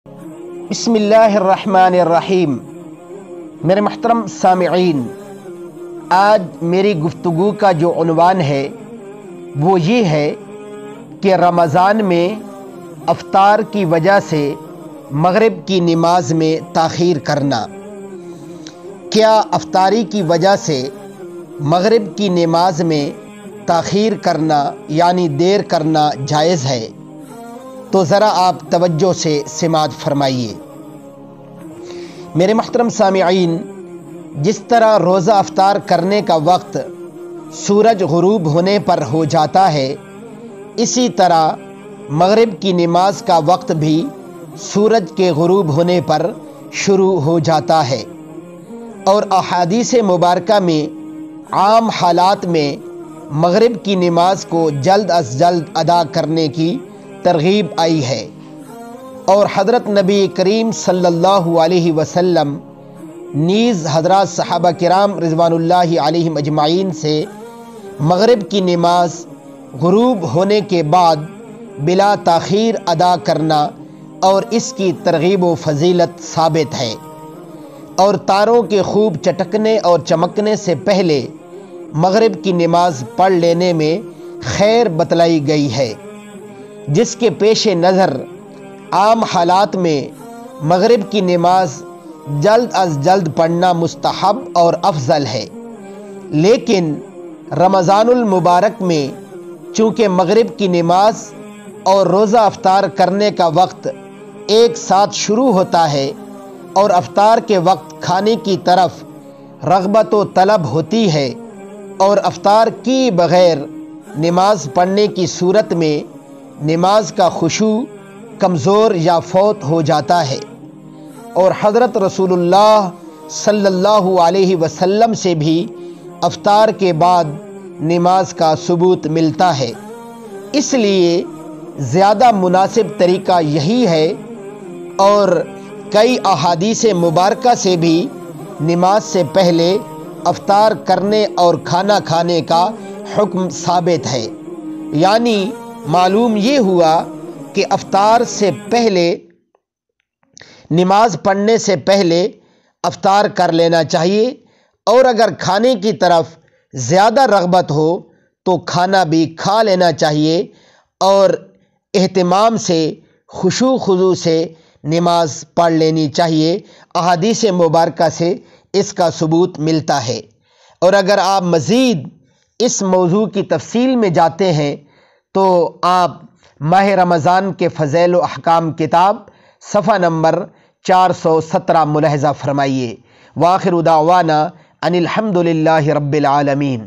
بسم اللہ الرحمن الرحیم۔ میرے محترم سامعین، آج میری گفتگو کا جو عنوان ہے وہ یہ ہے کہ رمضان میں افطار کی وجہ سے مغرب کی نماز میں تاخیر کرنا۔ کیا افطاری کی وجہ سے مغرب کی نماز میں تاخیر کرنا یعنی دیر کرنا جائز ہے؟ تو ذرا آپ توجہ سے سماعت فرمائیے۔ میرے محترم سامعین، جس طرح روزہ افطار کرنے کا وقت سورج غروب ہونے پر ہو جاتا ہے، اسی طرح مغرب کی نماز کا وقت بھی سورج کے غروب ہونے پر شروع ہو جاتا ہے، اور احادیث مبارکہ میں عام حالات میں مغرب کی نماز کو جلد از جلد ادا کرنے کی ترغیب آئی ہے، اور حضرت نبی کریم صلی اللہ علیہ وسلم نیز حضرات صحابہ کرام رضوان اللہ علیہم اجمعین سے مغرب کی نماز غروب ہونے کے بعد بلا تاخیر ادا کرنا اور اس کی ترغیب و فضیلت ثابت ہے، اور تاروں کے خوب چٹکنے اور چمکنے سے پہلے مغرب کی نماز پڑھ لینے میں خیر بتلائی گئی ہے، جس کے پیش نظر عام حالات میں مغرب کی نماز جلد از جلد پڑھنا مستحب اور افضل ہے، لیکن رمضان المبارک میں چونکہ مغرب کی نماز اور روزہ افطار کرنے کا وقت ایک ساتھ شروع ہوتا ہے، اور افطار کے وقت کھانے کی طرف رغبت و طلب ہوتی ہے، اور افطار کی بغیر نماز پڑھنے کی صورت میں نماز کا خشوع کمزور یا فوت ہو جاتا ہے، اور حضرت رسول اللہ صلی اللہ علیہ وسلم سے بھی افطار کے بعد نماز کا ثبوت ملتا ہے۔ اس لیے زیادہ مناسب طریقہ یہی ہے، اور کئی احادیث مبارکہ سے بھی نماز سے پہلے افطار کرنے اور کھانا کھانے کا حکم ثابت ہے، یعنی معلوم یہ ہوا کہ افطار سے پہلے نماز پڑھنے سے پہلے افطار کر لینا چاہیے، اور اگر کھانے کی طرف زیادہ رغبت ہو تو کھانا بھی کھا لینا چاہیے، اور اہتمام سے خشوع خضوع سے نماز پڑھ لینی چاہیے۔ احادیث مبارکہ سے اس کا ثبوت ملتا ہے، اور اگر آپ مزید اس موضوع کی تفصیل میں جاتے ہیں تو آپ ماہ رمضان کے فضائل و احکام کتاب صفحہ نمبر 417 ملاحظہ فرمائیے۔ وآخر دعوانا ان الحمد للہ رب العالمین۔